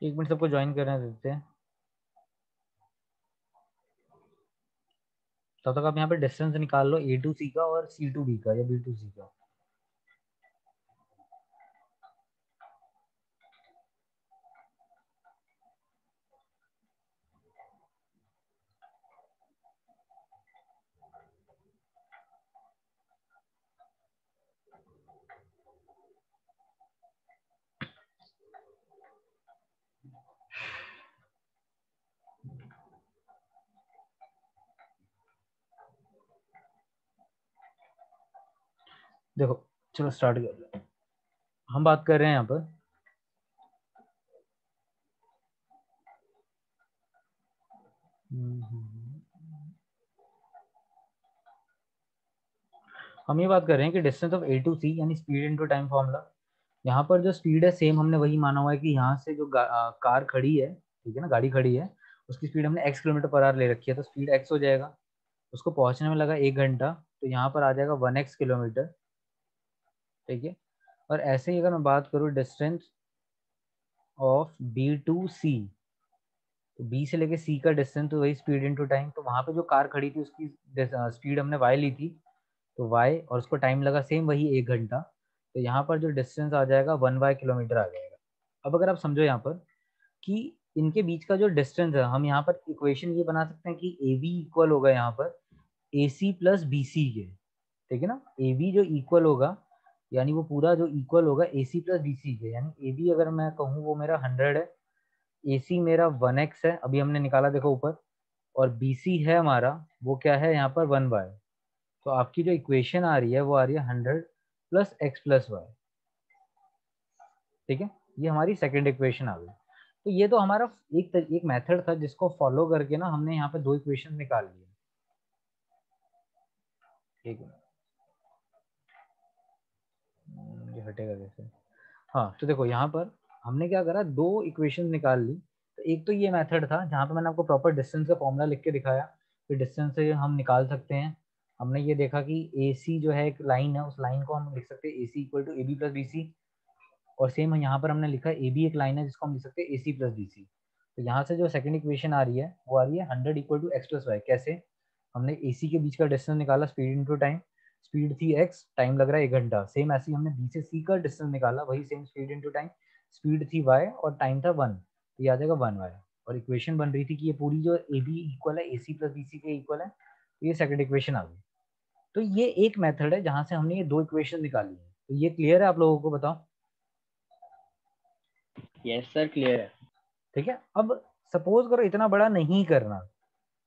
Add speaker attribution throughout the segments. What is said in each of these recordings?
Speaker 1: एक मिनट सबको ज्वाइन करने देते हैं। तब तक आप यहाँ पे डिस्टेंस निकाल लो ए टू सी का और सी टू बी का या बी टू सी का। देखो चलो स्टार्ट कर, हम बात कर रहे हैं यहाँ पर हम ये बात कर रहे हैं कि डिस्टेंस ऑफ ए टू सी यानी स्पीड इनटू टाइम फॉर्मूला। यहाँ पर जो स्पीड है सेम हमने वही माना हुआ है कि यहाँ से जो कार खड़ी है, ठीक है ना, गाड़ी खड़ी है, उसकी स्पीड हमने x किलोमीटर पर आवर ले रखी है, तो स्पीड x हो जाएगा। उसको पहुंचने में लगा 1 घंटा, तो यहाँ पर आ जाएगा 1x किलोमीटर, ठीक है। और ऐसे ही अगर मैं बात करूँ डिस्टेंस ऑफ बी टू सी, तो बी से लेके सी का डिस्टेंस तो वही स्पीड इनटू टाइम, तो वहाँ पे जो कार खड़ी थी उसकी स्पीड हमने y ली थी, तो y और उसको टाइम लगा सेम वही 1 घंटा, तो यहाँ पर जो डिस्टेंस आ जाएगा 1 किलोमीटर आ जाएगा। अब अगर आप समझो यहाँ पर कि इनके बीच का जो डिस्टेंस है, हम यहाँ पर इक्वेशन ये बना सकते हैं कि ए बी इक्वल होगा यहाँ पर ए सी प्लस बी सी के, ठीक है ना। ए बी जो इक्वल होगा, यानी वो पूरा जो इक्वल होगा ए सी प्लस बी सी के, यानी ए बी अगर मैं कहूँ वो मेरा 100 है, ए सी मेरा 1x है, अभी हमने निकाला देखो ऊपर, और बी सी है हमारा वो क्या है यहाँ पर 1y। तो आपकी जो इक्वेशन आ रही है वो आ रही है 100 प्लस एक्स प्लस वाई, ठीक है। ये हमारी सेकंड इक्वेशन आ गई। तो ये तो हमारा एक मेथड था जिसको फॉलो करके ना हमने यहाँ पे दो इक्वेशन निकाल लिए, ठीक है। ये हटेगा कैसे? हाँ तो देखो यहाँ पर हमने क्या करा, दो इक्वेशन निकाल ली। तो एक तो ये मेथड था जहाँ पे मैंने आपको प्रॉपर डिस्टेंस का फॉर्मूला लिख के दिखाया, फिर डिस्टेंस से हम निकाल सकते हैं। हमने ये देखा कि ए सी जो है एक लाइन है, उस लाइन को हम लिख सकते हैं A C equal to A B plus B C, और सेम यहाँ पर हमने लिखा है ए बी एक लाइन है जिसको हम लिख सकते हैं ए सी प्लस बी सी। तो यहाँ से जो सेकंड इक्वेशन आ रही है वो आ रही है 100 equal to x plus y. कैसे? हमने ए सी के बीच का डिस्टेंस निकाला, स्पीड इंटू टाइम, स्पीड थी एक्स, टाइम लग रहा है 1 घंटा, सेम ऐसे ही हमने बी से सी का डिस्टेंस निकाला, वही same speed into time, speed थी वाई और टाइम था 1, तो ये आ जाएगा 1y। और इक्वेशन बन रही थी कि ये पूरी जो ए बी इक्वल है ए सी प्लस बी सी के इक्वल है, तो ये सेकंड इक्वेशन आ गई। तो ये एक मेथड है जहां से हमने ये दो इक्वेशन निकाली है। तो ये क्लियर है आप लोगों को? बताओ।
Speaker 2: यस सर क्लियर है।
Speaker 1: ठीक है। अब सपोज करो इतना बड़ा नहीं करना,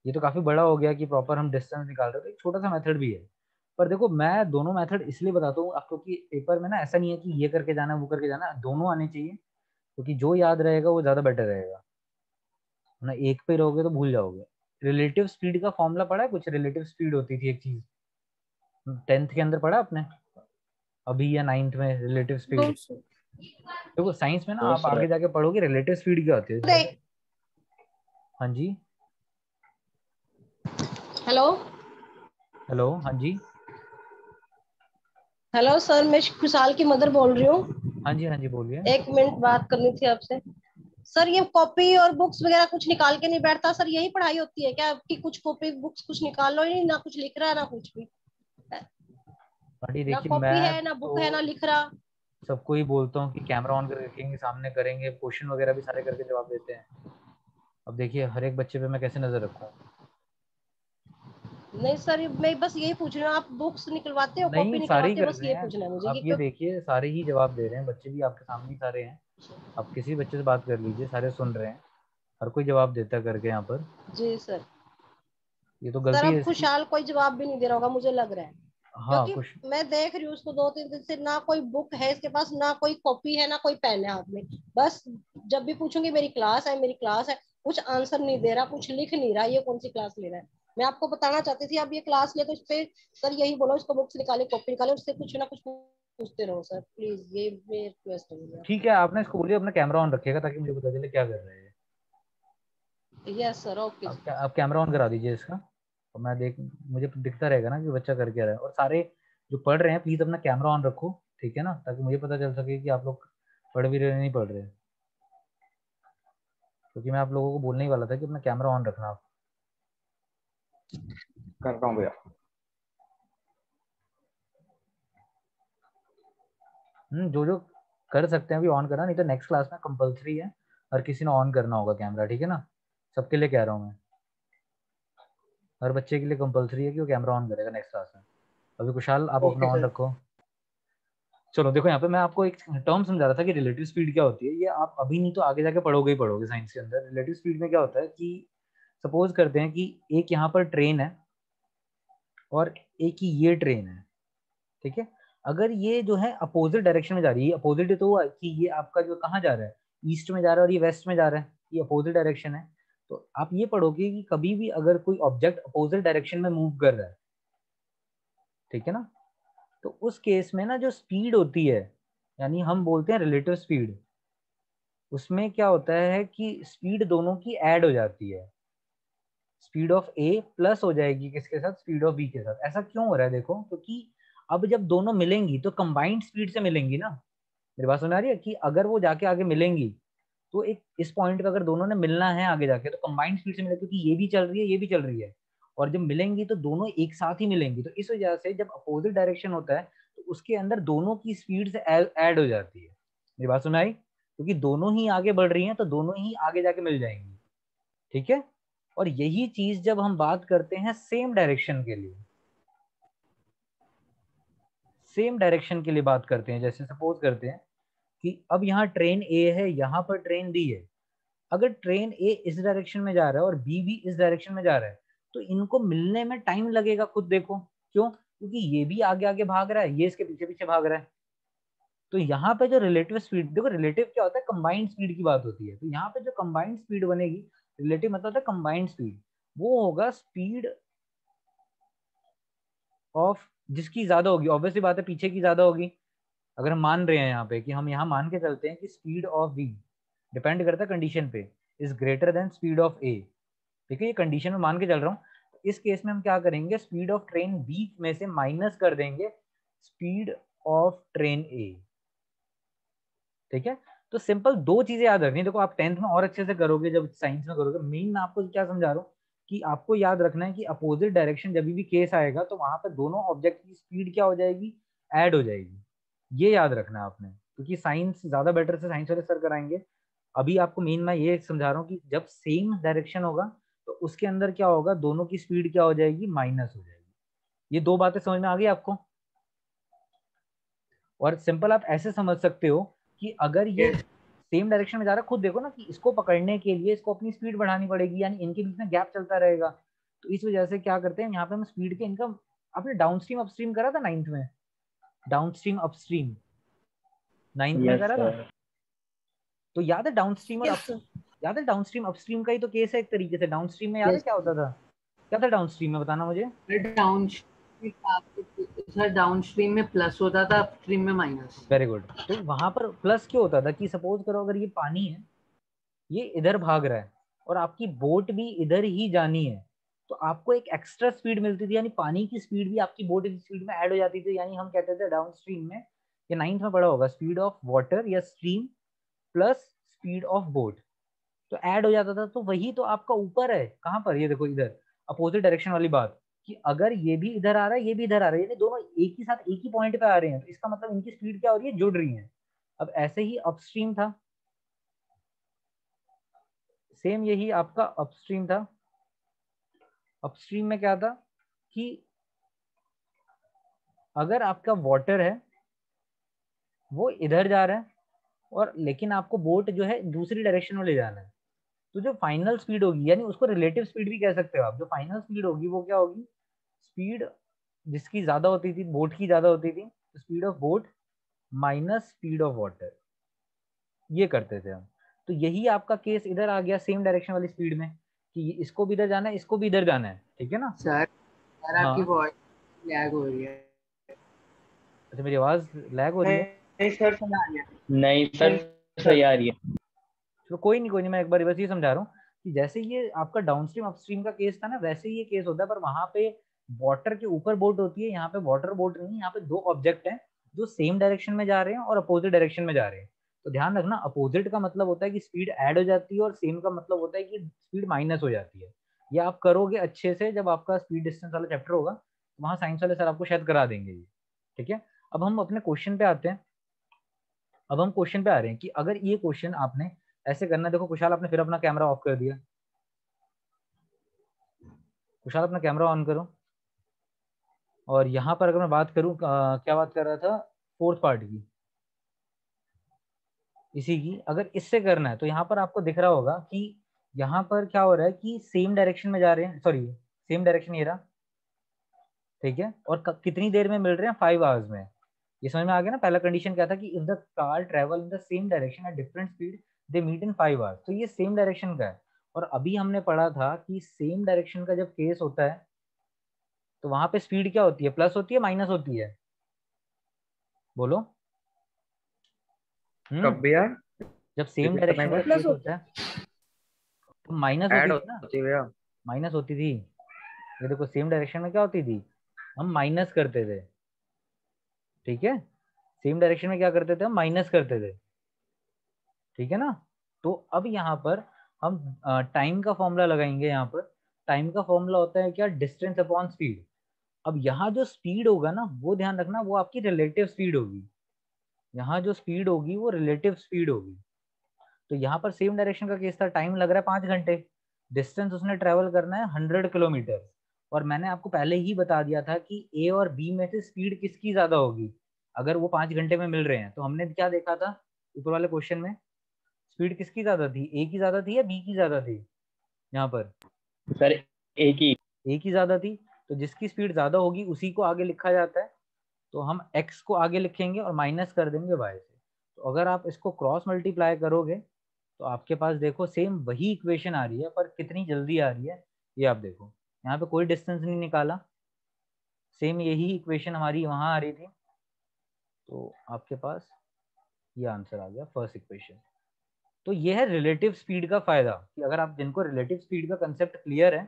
Speaker 1: ये तो काफी बड़ा हो गया कि प्रॉपर हम डिस्टेंस निकाल रहे हो, तो एक छोटा सा मेथड भी है। पर देखो मैं दोनों मेथड इसलिए बताता हूँ आपको कि पेपर में ना ऐसा नहीं है कि ये करके जाना वो करके जाना, दोनों आने चाहिए, क्योंकि जो याद रहेगा वो ज्यादा बेटर रहेगा, ना एक पे रहोगे तो भूल जाओगे। रिलेटिव स्पीड का फॉर्मूला पढ़ा है कुछ? रिलेटिव स्पीड होती थी एक चीज, 10th के अंदर पढ़ा आपने अभी या 9th में रिलेटिव स्पीड? देखो साइंस में ना
Speaker 2: नो
Speaker 1: आप
Speaker 2: सर।
Speaker 1: आगे जाके पढ़ोगे रिलेटिव स्पीड क्या होती है। हाँ जी।
Speaker 3: हेलो
Speaker 1: हेलो हाँ जी।
Speaker 3: हेलो सर, मैं खुशहाल की मदर बोल रही हूँ।
Speaker 1: हाँ जी हाँ जी बोलिए।
Speaker 3: 1 मिनट बात करनी थी आपसे। सर ये कॉपी और बुक्स वगैरह कुछ निकाल के नहीं बैठता सर, यही पढ़ाई होती है क्या आपकी? कुछ कॉपी बुक्स कुछ निकाल लो ही ना, कुछ लिख रहा है ना कुछ भी,
Speaker 1: बड़ी
Speaker 3: ना
Speaker 1: देखिए
Speaker 3: कॉपी
Speaker 1: मैं
Speaker 3: है ना
Speaker 1: तो
Speaker 3: बुक है ना लिख रहा।
Speaker 1: सबको ही बोलता हूँ कि कैमरा ऑन करके रखेंगे, सामने करेंगे, क्वेश्चन वगैरह भी सारे करके जवाब देते हैं। अब देखिए हर एक बच्चे पे मैं कैसे नजर रखूँ?
Speaker 3: नहीं सर, मैं बस यही पूछ रही हूँ, आप बुक्स निकलवाते हो
Speaker 1: नहीं
Speaker 3: कॉपी
Speaker 1: सारे ही
Speaker 3: निकलवाते हो,
Speaker 1: कर
Speaker 3: बस
Speaker 1: रहे
Speaker 3: ये
Speaker 1: हैं।
Speaker 3: पूछना है मुझे
Speaker 1: आप
Speaker 3: कि
Speaker 1: ये
Speaker 3: क्यों।
Speaker 1: देखिए सारे ही जवाब दे रहे हैं, बच्चे भी आपके सामने ही सारे हैं। आप किसी बच्चे से बात कर लीजिए, सारे सुन रहे हैं, हर कोई जवाब देता है करके यहाँ पर।
Speaker 3: जी सर।
Speaker 1: ये तो
Speaker 3: सर
Speaker 1: गलती है
Speaker 3: अब
Speaker 1: इसकी।
Speaker 3: खुशहाल कोई जवाब भी नहीं दे रहा होगा मुझे लग रहा है,
Speaker 1: हाँ
Speaker 3: क्योंकि
Speaker 1: कुछ।
Speaker 3: मैं देख रही हूँ उसको 2-3 दिन से, ना कोई बुक है इसके पास, ना कोई कॉपी है, ना कोई पेन है हाथ में। बस जब भी पूछूंगी मेरी क्लास है मेरी क्लास है, कुछ आंसर नहीं दे रहा, कुछ लिख नहीं रहा, ये कौन सी क्लास ले रहा है। मैं आपको बताना चाहती थी, अब ये क्लास ले तो इससे सर यही बोलो, इसको बुक्स निकाले कॉपी निकाले, उससे कुछ ना कुछ पूछते रहो सर प्लीज, ये मेरी रिक्वेस्ट है मेरी
Speaker 1: ठीक है, आपने इसको बोलिए अपना कैमरा ऑन रखिएगा ताकि मुझे पता चले क्या कर रहे हैं।
Speaker 3: आपसे। यस सर, ओके जी।
Speaker 1: आप कैमरा ऑन करा दीजिए इसका, और मैं देख, मुझे दिखता रहेगा ना कि बच्चा कर क्या रहा है। और सारे जो पढ़ रहे हैं प्लीज अपना कैमरा ऑन रखो, ठीक है ना, ताकि मुझे पता चल सके कि आप लोग पढ़ भी रहे हैं नहीं पढ़ रहे। क्योंकि मैं आप लोगों को बोलने ही वाला था कि अपना कैमरा ऑन रखना आप।
Speaker 2: कर रहा हूँ भैया।
Speaker 1: जो जो कर सकते हैं अभी ऑन करना, नहीं तो नेक्स्ट क्लास में कंपलसरी है हर किसी ने ऑन करना होगा कैमरा, ठीक है ना? सबके लिए कह रहा हूँ मैं, हर बच्चे के लिए कंपलसरी है कि वो कैमरा ऑन करेगा नेक्स्ट क्लास में। अभी कुशाल आप अपना
Speaker 2: ओके
Speaker 1: ऑन
Speaker 2: सर।
Speaker 1: रखो। चलो देखो, यहाँ पे मैं आपको एक टर्म समझा रहा था कि रिलेटिव स्पीड क्या होती है। ये आप अभी नहीं तो आगे जाके पढ़ोगे ही पढ़ोगे साइंस के अंदर। रिलेटिव स्पीड में क्या होता है कि सपोज करते हैं कि एक यहाँ पर ट्रेन है और एक ही ये ट्रेन है, ठीक है? अगर ये जो है अपोजिट डायरेक्शन में जा रही है, अपोजिट तो हुआ कि ये आपका जो कहाँ जा रहा है, ईस्ट में जा रहा है और ये वेस्ट में जा रहा है, ये अपोजिट डायरेक्शन है। तो आप ये पढ़ोगे कि कभी भी अगर कोई ऑब्जेक्ट अपोजिट डायरेक्शन में मूव कर रहा है, ठीक है ना, तो उस केस में ना जो स्पीड होती है, यानी हम बोलते हैं रिलेटिव स्पीड, उसमें क्या होता है कि स्पीड दोनों की ऐड हो जाती है। स्पीड ऑफ ए प्लस हो जाएगी किसके साथ, स्पीड ऑफ बी के साथ। ऐसा क्यों हो रहा है देखो, क्योंकि अब जब दोनों मिलेंगी तो कंबाइंड स्पीड से मिलेंगी ना। मेरी बात सुन आ रही है कि अगर वो जाके आगे मिलेंगी तो एक इस पॉइंट पे अगर दोनों ने मिलना है आगे जाके तो कंबाइंड स्पीड से मिलेगी, क्योंकि ये भी चल रही है ये भी चल रही है, और जब मिलेंगी तो दोनों एक साथ ही मिलेंगी। तो इस वजह से जब अपोजिट डायरेक्शन होता है तो उसके अंदर दोनों की स्पीड से ऐड हो जाती है। मेरी बात सुनाई? क्योंकि दोनों ही आगे बढ़ रही हैं तो दोनों ही आगे जाके मिल जाएंगी, ठीक है? और यही चीज जब हम बात करते हैं सेम डायरेक्शन के लिए, सेम डायरेक्शन के लिए बात करते हैं, जैसे सपोज करते हैं कि अब यहाँ ट्रेन ए है, यहाँ पर ट्रेन बी है। अगर ट्रेन ए इस डायरेक्शन में जा रहा है और बी भी इस डायरेक्शन में जा रहा है तो इनको मिलने में टाइम लगेगा। खुद देखो क्यों, क्योंकि ये भी आगे आगे भाग रहा है, ये इसके पीछे पीछे भाग रहा है। तो यहाँ पे जो रिलेटिव स्पीड, देखो रिलेटिव क्या होता है, कंबाइंड स्पीड की बात होती है। तो यहाँ पे जो कंबाइंड स्पीड बनेगी, रिलेटिव मतलब होता है कंबाइंड स्पीड, वो होगा स्पीड ऑफ जिसकी ज्यादा होगी। ऑब्वियसली बात है पीछे की ज्यादा होगी। अगर हम मान रहे हैं यहाँ पे कि हम यहाँ मान के चलते हैं कि स्पीड ऑफ वी डिपेंड करता है कंडीशन पे, is greater than speed of A, ठीक है? ये कंडीशन में मान के चल रहा हूँ। तो इस केस में हम क्या करेंगे, स्पीड ऑफ ट्रेन बी में से माइनस कर देंगे स्पीड ऑफ ट्रेन ए, ठीक है? तो सिंपल दो चीजें याद रखनी। देखो आप 10th में और अच्छे से करोगे जब साइंस में करोगे। मेन मैं आपको क्या समझा रहा हूँ कि आपको याद रखना है कि अपोजिट डायरेक्शन जब भी केस आएगा तो वहां पर दोनों ऑब्जेक्ट की स्पीड क्या हो जाएगी, ऐड हो जाएगी। ये याद रखना है आपने, क्योंकि साइंस ज्यादा बेटर से साइंस वाले सर कराएंगे। अभी आपको मेन मैं ये समझा रहा हूँ कि जब सेम डायरेक्शन होगा तो उसके अंदर क्या होगा, दोनों की स्पीड क्या हो जाएगी, माइनस हो जाएगी। ये दो बातें समझ में आ गई आपको? और सिंपल आप ऐसे समझ सकते हो कि अगर ये सेम डायरेक्शन में जा रहा है, खुद देखो ना कि इसको पकड़ने के लिए इसको अपनी स्पीड बढ़ानी पड़ेगी, यानी इनके बीच में गैप चलता रहेगा। तो इस वजह से क्या करते हैं यहाँ पे हम स्पीड के इनका, आपने डाउनस्ट्रीम अपस्ट्रीम करा था 9th में, डाउनस्ट्रीम अपस्ट्रीम 9th में
Speaker 2: यस
Speaker 1: करा था?
Speaker 2: सर।
Speaker 1: तो याद है डाउनस्ट्रीम और
Speaker 3: यस
Speaker 1: याद है डाउनस्ट्रीम अपस्ट्रीम का ही तो केस है एक तरीके से। डाउनस्ट्रीम में याद है
Speaker 2: यस
Speaker 1: क्या होता था, क्या था डाउनस्ट्रीम में, बताना मुझे।
Speaker 4: सर डाउनस्ट्रीम में प्लस होता था, अपस्ट्रीम में माइनस।
Speaker 1: Very good. तो वहां पर प्लस क्यों होता था कि सपोज करो अगर ये पानी है, ये इधर भाग रहा है और आपकी बोट भी इधर ही जानी है, तो आपको एक एक्स्ट्रा स्पीड मिलती थी, यानी पानी की स्पीड भी आपकी बोट की स्पीड में ऐड हो जाती थी। यानी हम कहते थे डाउन स्ट्रीम में, ये 9th में पढ़ा होगा, स्पीड ऑफ वाटर या stream plus speed of boat, तो ऐड हो जाता था। तो वही तो आपका ऊपर है, कहाँ पर, ये देखो इधर अपोजिट डायरेक्शन वाली बात, कि अगर ये भी इधर आ रहा है ये भी इधर आ रहा है, यानी दोनों एक ही साथ एक ही पॉइंट पे आ रहे हैं, तो इसका मतलब इनकी स्पीड क्या हो रही है, जुड़ रही है। अब ऐसे ही अपस्ट्रीम था, सेम यही आपका अपस्ट्रीम था। अपस्ट्रीम में क्या था कि अगर आपका वाटर है वो इधर जा रहा है और लेकिन आपको बोट जो है दूसरी डायरेक्शन में ले जाना है, तो जो फाइनल स्पीड होगी, यानी उसको रिलेटिव स्पीड भी कह सकते हो आप, जो फाइनल स्पीड होगी वो क्या होगी, स्पीड जिसकी ज्यादा होती थी, बोट की ज्यादा होती थी, speed of boat minus speed of water, ये करते थे हम। तो यही आपका केस इधर आ गया सेम डायरेक्शन वाली स्पीड में, कि इसको भी इधर जाना है इसको भी इधर जाना है, ठीक है ना?
Speaker 4: सर आपकी
Speaker 1: हाँ,
Speaker 4: वॉइस लैग हो रही है।
Speaker 1: अच्छा मेरी आवाज लैग हो रही है?
Speaker 4: नहीं सर सही आ रही है।
Speaker 2: नहीं सर, सही आ रही है।
Speaker 1: तो कोई नहीं, मैं एक बार बस ये समझा रहा हूँ कि जैसे ये आपका डाउनस्ट्रीम अपस्ट्रीम का केस था ना, वैसे ही ये केस होता है, पर वहां पे वाटर के ऊपर बोट होती है, यहाँ पे वाटर बोट नहीं, यहाँ पे दो ऑब्जेक्ट हैं जो सेम डायरेक्शन में जा रहे हैं और अपोजिट डायरेक्शन में जा रहे हैं। तो ध्यान रखना, अपोजिट का मतलब होता है कि स्पीड ऐड हो जाती है और सेम का मतलब होता है कि स्पीड माइनस हो जाती है। ये आप करोगे अच्छे से जब आपका स्पीड डिस्टेंस वाला चैप्टर होगा, तो वहाँ साइंस वाले सर आपको शायद करा देंगे ये। ठीक है, अब हम अपने क्वेश्चन पे आते हैं। अब हम क्वेश्चन पे आ रहे हैं कि अगर ये क्वेश्चन आपने ऐसे करना है, देखो कुशाल आपने फिर अपना कैमरा ऑफ कर दिया। कुशाल अपना कैमरा ऑन करो। और यहाँ पर अगर मैं बात करूँ, क्या बात कर रहा था, फोर्थ पार्ट की, इसी की अगर इससे करना है तो यहाँ पर आपको दिख रहा होगा कि यहाँ पर क्या हो रहा है कि सेम डायरेक्शन में जा रहे हैं, सॉरी सेम डायरेक्शन ये रहा। ठीक है, और कितनी देर में मिल रहे हैं, 5 आवर्स में। ये समझ में आ गया ना। पहला कंडीशन क्या था कि if the car travel in the same direction at different speed they meet in 5 hours. तो ये सेम डायरेक्शन का है। और अभी हमने पढ़ा था कि सेम डायरेक्शन का जब केस होता है तो वहां पे स्पीड क्या होती है, प्लस होती है माइनस होती है, बोलो।
Speaker 2: कब भैया?
Speaker 1: जब सेम
Speaker 2: रिपीट करना
Speaker 1: डायरेक्शन
Speaker 2: एक
Speaker 1: का
Speaker 2: बार।
Speaker 1: केस होता है तो माइनस
Speaker 2: ऐड
Speaker 1: होती थी ना,
Speaker 2: होती है भैया।
Speaker 1: माइनस होती थी। ये देखो सेम डायरेक्शन में क्या होती थी, हम माइनस करते थे। ठीक है, सेम डायरेक्शन में क्या करते थे, हम माइनस करते थे। ठीक है ना। तो अब यहाँ पर हम टाइम का फॉर्मूला लगाएंगे। यहाँ पर टाइम का फॉर्मूला होता है क्या, डिस्टेंस अपॉन स्पीड। अब यहाँ जो स्पीड होगा ना, वो ध्यान रखना, वो आपकी रिलेटिव स्पीड होगी। यहाँ जो स्पीड होगी वो रिलेटिव स्पीड होगी। तो यहाँ पर सेम डायरेक्शन का केस था, टाइम लग रहा है 5 घंटे, डिस्टेंस उसने ट्रेवल करना है 100 किलोमीटर। और मैंने आपको पहले ही बता दिया था कि ए और बी में से स्पीड किसकी ज्यादा होगी अगर वो 5 घंटे में मिल रहे हैं। तो हमने क्या देखा था ऊपर वाले क्वेश्चन में, स्पीड किसकी ज्यादा थी, ए की ज्यादा थी या बी की ज्यादा थी। यहाँ पर
Speaker 2: सर एक ही।
Speaker 1: ए की ज्यादा थी। तो जिसकी स्पीड ज्यादा होगी उसी को आगे लिखा जाता है। तो हम x को आगे लिखेंगे और माइनस कर देंगे y से। तो अगर आप इसको क्रॉस मल्टीप्लाई करोगे तो आपके पास देखो सेम वही इक्वेशन आ रही है, पर कितनी जल्दी आ रही है ये आप देखो। यहाँ पे कोई डिस्टेंस नहीं निकाला, सेम यही इक्वेशन हमारी वहां आ रही थी। तो आपके पास ये आंसर आ गया फर्स्ट इक्वेशन। तो ये है रिलेटिव स्पीड का फायदा, कि अगर आप जिनको रिलेटिव स्पीड का कंसेप्ट क्लियर है,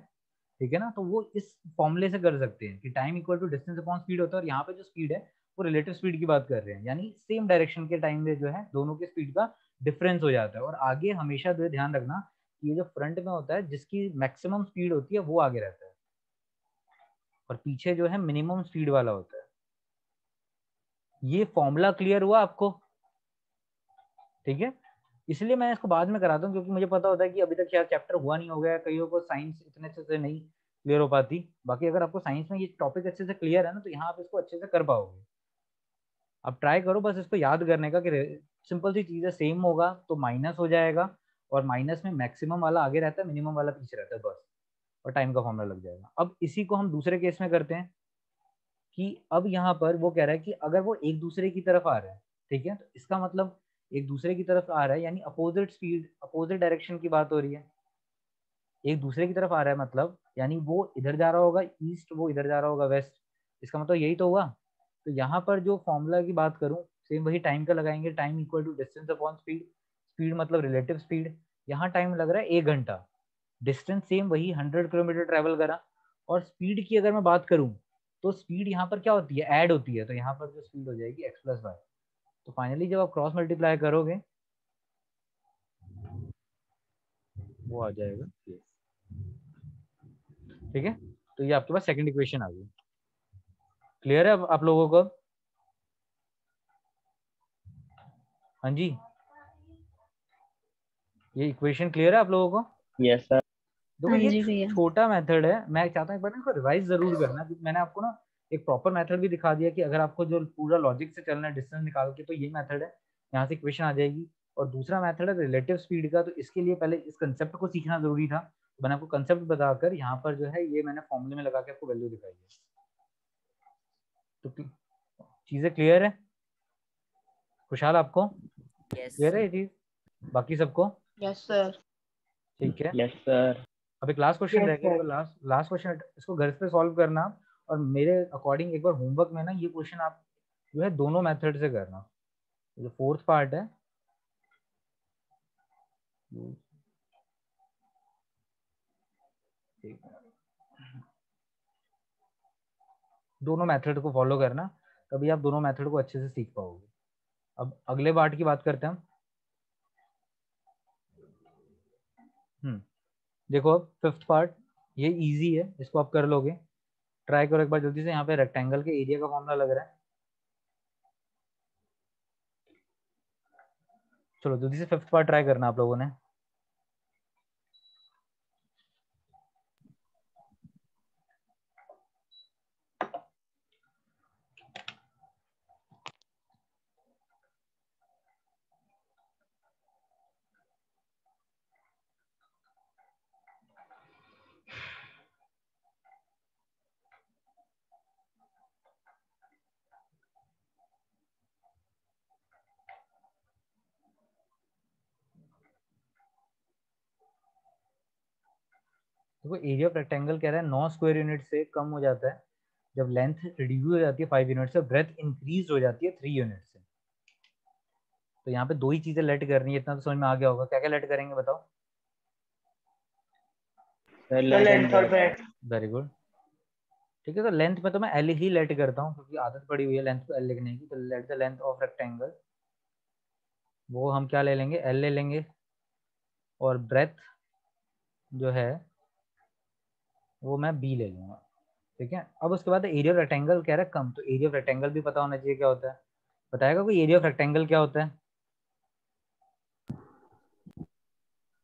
Speaker 1: ठीक है ना, तो वो इस फॉर्मूले से कर सकते हैं कि time equal to distance upon speed होता है। और यहाँ पे जो स्पीड है वो रिलेटिव स्पीड की बात कर रहे हैं, यानी सेम डायरेक्शन के टाइम में जो है दोनों के स्पीड का डिफरेंस हो जाता है। और आगे हमेशा जो ध्यान रखना कि ये जो फ्रंट में होता है जिसकी मैक्सिमम स्पीड होती है वो आगे रहता है, और पीछे जो है मिनिमम स्पीड वाला होता है। ये फॉर्मूला क्लियर हुआ आपको? ठीक है, इसलिए मैं इसको बाद में कराता हूँ क्योंकि मुझे पता होता है कि अभी तक शायद चैप्टर हुआ नहीं हो गया, कईयों को साइंस इतने अच्छे से नहीं क्लियर हो पाती। बाकी अगर आपको साइंस में ये टॉपिक अच्छे से क्लियर है ना, तो यहाँ आप इसको अच्छे से कर पाओगे। आप ट्राई करो बस इसको याद करने का कि सिंपल सी चीज़ है, सेम होगा तो माइनस हो जाएगा, और माइनस में मैक्सिमम वाला आगे रहता है, मिनिमम वाला पीछे रहता है, बस। और टाइम का फॉर्मूला लग जाएगा। अब इसी को हम दूसरे केस में करते हैं कि अब यहाँ पर वो कह रहा है कि अगर वो एक दूसरे की तरफ आ रहा है, ठीक है, तो इसका मतलब एक दूसरे की तरफ आ रहा है यानी अपोजिट स्पीड, अपोजिट डायरेक्शन की बात हो रही है। एक दूसरे की तरफ आ रहा है मतलब यानी वो इधर जा रहा होगा ईस्ट, वो इधर जा रहा होगा वेस्ट। इसका मतलब यही तो हुआ। तो यहाँ पर जो फॉर्मूला की बात करूँ, सेम वही टाइम का लगाएंगे, time equal to distance upon speed. Speed मतलब रिलेटिव स्पीड। यहाँ टाइम लग रहा है 1 घंटा, डिस्टेंस सेम वही 100 किलोमीटर ट्रेवल करा। और स्पीड की अगर मैं बात करूँ तो स्पीड यहाँ पर क्या होती है, ऐड होती है। तो यहाँ पर जो स्पीड हो जाएगी x प्लस वाई। तो फाइनली जब आप क्रॉस मल्टीप्लाई करोगे वो आ जाएगा ये। ठीक है, तो ये आपके पास सेकंड इक्वेशन आ गई। क्लियर है अब आप लोगों को? हाँ जी, ये इक्वेशन क्लियर है आप लोगों को?
Speaker 2: Yes sir.
Speaker 1: देखो
Speaker 5: हाँ
Speaker 1: ये
Speaker 5: जी भैया।
Speaker 1: छोटा मेथड है, मैं चाहता हूँ एक बार इसको रिवाइज जरूर करना, क्योंकि मैंने आपको ना एक प्रॉपर मेथड भी दिखा दिया कि अगर आपको जो पूरा लॉजिक से चलना है डिस्टेंस निकाल के, तो ये मेथड है, यहाँ से इक्वेशन आ जाएगी। और दूसरा मेथड है रिलेटिव स्पीड का। तो इसके लिए पहले इस कंसेप्ट को सीखना जरूरी था। मैंने आपको कंसेप्ट बताकर यहाँ पर जो है ये मैंने फॉर्मूले में लगा के आपको वैल्यू दिखाई है। तो चीजें क्लियर है खुशहाल आपको? क्लियर है ये चीज बाकी सबको?
Speaker 3: Yes sir.
Speaker 1: ठीक है,
Speaker 2: यस सर।
Speaker 1: अब एक लास्ट क्वेश्चन
Speaker 3: Yes,
Speaker 1: रह गया,
Speaker 3: sir.
Speaker 1: लास्ट लास्ट क्वेश्चन, इसको घर पे सॉल्व करना। और मेरे अकॉर्डिंग एक बार होमवर्क में ना ये क्वेश्चन आप जो है दोनों मेथड से करना। जो फोर्थ पार्ट है दोनों मेथड को फॉलो करना, तभी आप दोनों मेथड को अच्छे से सीख पाओगे। अब अगले पार्ट की बात करते हैं हम। देखो अब फिफ्थ पार्ट, ये इजी है, इसको आप कर लोगे। ट्राई करो एक बार जल्दी से। यहाँ पे रेक्टेंगल के एरिया का फॉर्मूला लग रहा है। चलो जल्दी से फिफ्थ पार्ट ट्राई करना आप लोगों ने। देखो एरिया ऑफ रेक्टेंगल कह रहा है 9 स्क्वायर यूनिट से कम हो जाता है जब लेंथ रिड्यूस हो जाती है 5 यूनिट से, ब्रेथ इंक्रीज हो जाती है 3 यूनिट से। तो यहाँ पे दो ही चीजें लेट करनी है, इतना तो समझ में आ गया होगा। क्या क्या लेट करेंगे बताओ?
Speaker 2: लेंथ और ब्रेथ।
Speaker 1: Very good. ठीक है, तो लेंथ में तो मैं एल ही लेट करता हूँ क्योंकि आदत पड़ी हुई है लेंथ को एल लिखने की। तो let the length of rectangle, वो हम क्या ले लेंगे? एल ले लेंगे। और ब्रेथ जो है वो मैं बी ले लूंगा। ठीक है, अब उसके बाद एरिया ऑफ रेक्टेंगल कह रहा है कम, तो एरिया ऑफ रेक्टेंगल भी पता होना चाहिए क्या होता है। बताएगा कोई एरिया ऑफ रेक्टेंगल क्या होता है?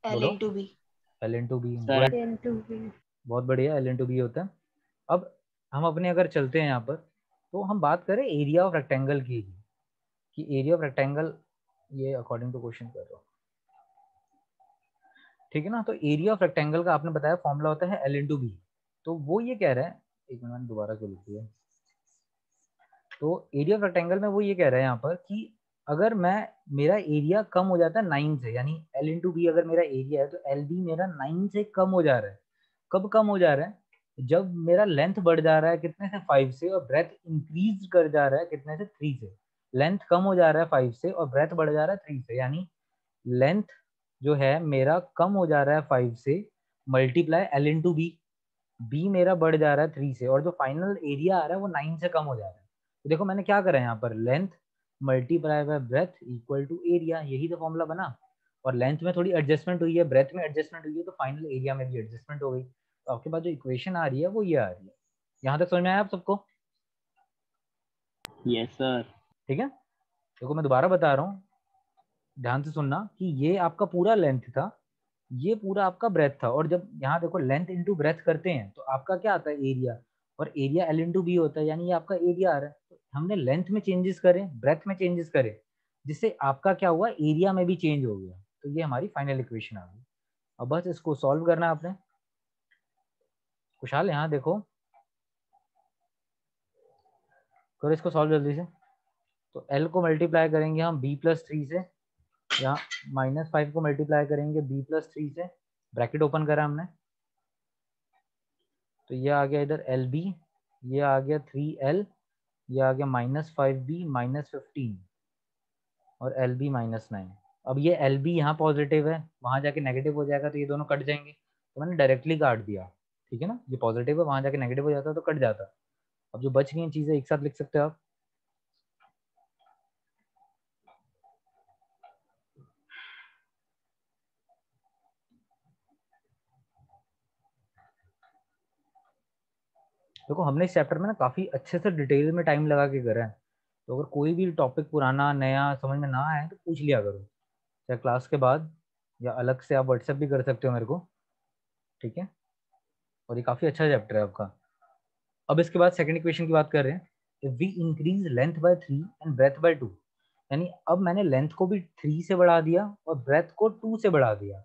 Speaker 5: L
Speaker 1: बोलो।
Speaker 5: into B.
Speaker 1: L into B.
Speaker 2: Sir
Speaker 1: बहुत बढ़िया, एल इंटू बी होता है। अब हम अपने अगर चलते हैं यहाँ पर, तो हम बात करें एरिया ऑफ रेक्टेंगल की, कि एरिया ऑफ रेक्टेंगल, ये अकॉर्डिंग टू क्वेश्चन कर रहा हूँ। ठीक है ना, तो एरिया ऑफ रेक्टेंगल का आपने बताया फॉर्मूला होता है एल इंटू बी। तो वो ये कह रहा है, एक मिनट दोबारा क्यों लिखी है, तो एरिया ऑफ रेक्टेंगल में वो ये कह रहा है यहाँ पर कि अगर मैं, मेरा एरिया कम हो जाता है 9 से, यानी एल इंटू बी अगर मेरा एरिया है तो एल बी मेरा 9 से कम हो जा रहा है। कब कम हो जा रहा है? जब मेरा लेंथ बढ़ जा रहा है कितने से? 5 से, और ब्रेथ इंक्रीज कर जा रहा है कितने से? 3 से। लेंथ कम हो जा रहा है 5 से और ब्रेथ बढ़ जा रहा है 3 से, यानी लेंथ जो है मेरा कम हो जा रहा है 5 से, multiply L into B. B मेरा बढ़ जा रहा है 3 से, और जो फाइनल एरिया आ रहा है वो 9 से कम हो जा रहा है। तो देखो मैंने क्या करा है यहाँ पर, length multiply by breadth equal to area, यही तो फॉर्मूला बना। और लेंथ में थोड़ी एडजस्टमेंट हुई है, ब्रेथ में एडजस्टमेंट हुई है, तो फाइनल एरिया में भी एडजस्टमेंट हो गई। तो आपके पास जो इक्वेशन आ रही है वो ये आ रही है। यहाँ तक समझ में आया आप सबको?
Speaker 2: Yes sir.
Speaker 1: ठीक है, देखो मैं दोबारा बता रहा हूँ, ध्यान से सुनना कि ये आपका पूरा लेंथ था, ये पूरा आपका ब्रेथ था। और जब यहाँ देखो लेंथ इंटू ब्रेथ करते हैं तो आपका क्या आता है? एरिया। और एरिया एल इंटू बी होता है, यानी ये आपका एरिया आ रहा है। तो हमने लेंथ में चेंजेस करे, ब्रेथ में चेंजेस करे, जिससे आपका क्या हुआ? एरिया में भी चेंज हो गया। तो ये हमारी फाइनल इक्वेशन आ गई। अब बस इसको सॉल्व करना है आपने। खुशहाल यहाँ देखो, करो इसको सॉल्व जल्दी से। तो एल को मल्टीप्लाई करेंगे हम बी प्लस 3 से, यहाँ -5 को मल्टीप्लाई करेंगे बी प्लस 3 से, ब्रैकेट ओपन करा हमने, तो ये आ गया इधर एल बी, ये आ गया 3L, ये आ गया -5B -15, और एल बी -9। अब ये एल बी यहाँ पॉजिटिव है, वहाँ जाके नेगेटिव हो जाएगा, तो ये दोनों कट जाएंगे। तो मैंने डायरेक्टली काट दिया। ठीक है ना, ये पॉजिटिव है, वहाँ जाके नेगेटिव हो जाता तो कट जाता। अब जो बच गई चीज़ें एक साथ लिख सकते हो आप। देखो हमने इस चैप्टर में ना काफ़ी अच्छे से डिटेल में टाइम लगा के करा है। तो अगर कोई भी टॉपिक पुराना नया समझ में ना आए तो पूछ लिया करो, चाहे क्लास के बाद या अलग से आप व्हाट्सएप भी कर सकते हो मेरे को। ठीक है, और ये काफ़ी अच्छा चैप्टर है आपका। अब इसके बाद सेकंड इक्वेशन की बात कर रहे हैं। If we increase length by 3 and breadth by 2, यानी अब मैंने लेंथ को भी 3 से बढ़ा दिया और ब्रेथ को 2 से बढ़ा दिया।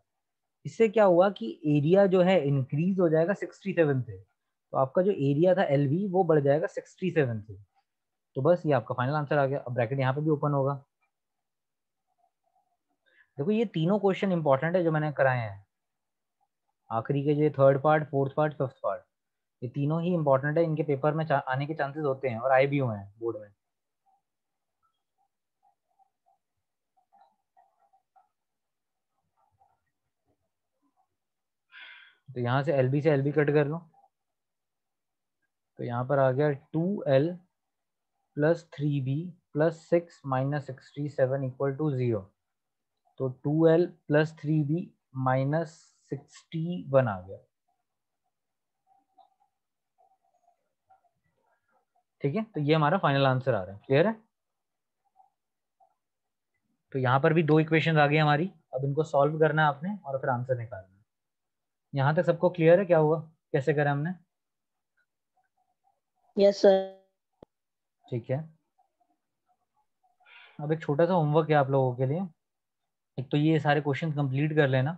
Speaker 1: इससे क्या हुआ कि एरिया जो है इंक्रीज हो जाएगा 67 से। तो आपका जो एरिया था एल वी वो बढ़ जाएगा 67 से। तो बस ये आपका फाइनल आंसर आ गया। अब ब्रैकेट यहाँ पे भी ओपन होगा। देखो ये तीनों क्वेश्चन इंपॉर्टेंट है जो मैंने कराए हैं, आखिरी के जो third part, fourth part, fifth part, ये तीनों ही इंपॉर्टेंट है। इनके पेपर में आने के चांसेस होते हैं और आए भी हुए हैं बोर्ड में। तो यहाँ से एल बी से एल बी कट कर लो, तो यहाँ पर आ गया 2L plus 3B plus 6 minus 67 equal to 0। तो 2L प्लस 3B माइनस 61 आ गया। ठीक है, तो ये हमारा फाइनल आंसर आ रहा है। क्लियर है? तो यहाँ पर भी 2 इक्वेशन आ गई हमारी, अब इनको सॉल्व करना है आपने और फिर आंसर निकालना है। यहाँ तक सबको क्लियर है क्या हुआ, कैसे करा हमने?
Speaker 3: Yes sir.
Speaker 1: ठीक है, अब एक छोटा सा होमवर्क है आप लोगों के लिए। एक तो ये सारे क्वेश्चन कंप्लीट कर लेना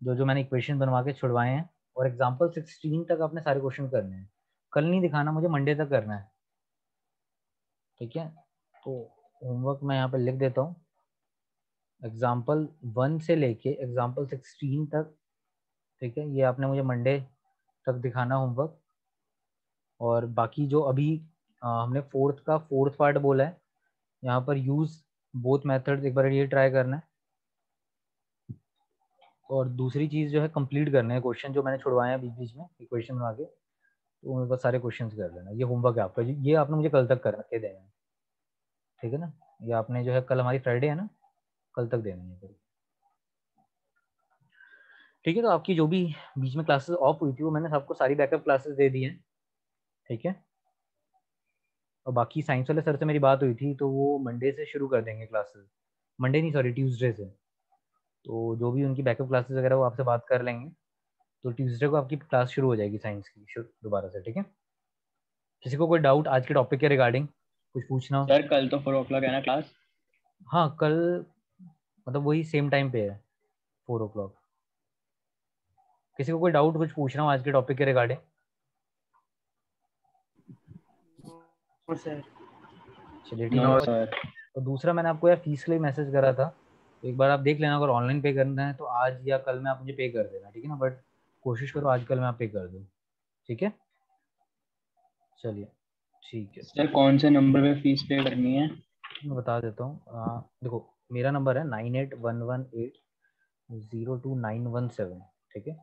Speaker 1: जो जो मैंने इक्वेशन बनवा के छुड़वाए हैं, और एग्जाम्पल 16 तक आपने सारे क्वेश्चन करने हैं। कल नहीं दिखाना मुझे, मंडे तक करना है। ठीक है, तो होमवर्क मैं यहाँ पे लिख देता हूँ। एग्जाम्पल 1 से लेके एग्जाम्पल 16 तक, ठीक है, ये आपने मुझे मंडे तक दिखाना होमवर्क। और बाकी जो अभी हमने फोर्थ पार्ट बोला है, यहाँ पर यूज बोथ मेथड्स एक बार ये ट्राई करना है। और दूसरी चीज़ जो है कंप्लीट करना है क्वेश्चन जो मैंने छुड़वाए हैं बीच बीच में इक्वेशन बना के, तो उनका सारे क्वेश्चन कर लेना। ये होमवर्क है आपका, ये आपने मुझे कल तक कर के देना है। ठीक है ना, ये आपने जो है, कल हमारी फ्राइडे है ना, कल तक देना है फिर। ठीक है, तो आपकी जो भी बीच में क्लासेस ऑफ हुई थी वो मैंने सबको सारी बैकअप क्लासेस दे दी हैं। ठीक है, और बाकी साइंस वाले सर से मेरी बात हुई थी तो वो मंडे से शुरू कर देंगे क्लासेस। मंडे नहीं, सॉरी, ट्यूसडे से। तो जो भी उनकी बैकअप क्लासेस वगैरह वो आपसे बात कर लेंगे, तो ट्यूसडे को आपकी क्लास शुरू हो जाएगी साइंस की दोबारा से। ठीक है, किसी को कोई डाउट आज के टॉपिक के रिगार्डिंग कुछ पूछना हो?
Speaker 2: सर कल तो 4 o'clock है ना क्लास?
Speaker 1: हाँ, कल मतलब वही सेम टाइम पे है, 4 o'clock। किसी को कोई डाउट कुछ पूछना हो आज के टॉपिक के रिगार्डिंग?
Speaker 5: सर।
Speaker 1: चलिए ठीक
Speaker 2: नो
Speaker 1: है।
Speaker 2: सर।
Speaker 1: तो दूसरा मैंने आपको यार फीस के लिए मैसेज करा था, तो एक बार आप देख लेना, अगर ऑनलाइन पे करना है तो आज या कल में आप मुझे पे कर देना। ठीक है ना, बट कोशिश करो आज कल में आप पे कर दो। ठीक है, चलिए ठीक है।
Speaker 2: सर कौन से नंबर पे फीस पे करनी है?
Speaker 1: मैं बता देता हूँ, देखो मेरा नंबर है 9811802917। ठीक है,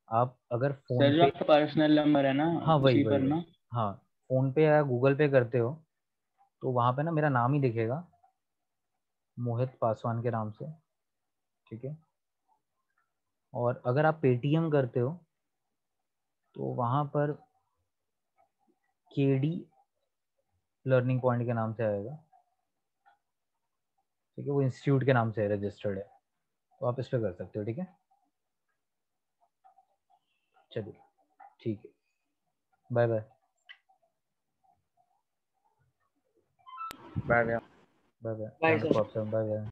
Speaker 1: आप अगर फ़ोन
Speaker 2: सर जो
Speaker 1: पे,
Speaker 2: आपका पर्सनल नंबर है ना,
Speaker 1: हाँ वही
Speaker 2: उसी
Speaker 1: वही
Speaker 2: पर
Speaker 1: वही,
Speaker 2: ना?
Speaker 1: हाँ फ़ोन पे या गूगल पे करते हो तो वहाँ पे ना मेरा नाम ही दिखेगा, मोहित पासवान के नाम से। ठीक है, और अगर आप पेटीएम करते हो तो वहाँ पर केडी लर्निंग पॉइंट के नाम से आएगा। ठीक है, वो इंस्टीट्यूट के नाम से रजिस्टर्ड है, तो आप इस पर कर सकते हो। ठीक है, चलिए ठीक है, bye bye.
Speaker 2: Bye bye.
Speaker 1: Bye bye,
Speaker 5: bye
Speaker 1: ध्यान
Speaker 5: सर।
Speaker 1: रखो आप सब, बाय बाय।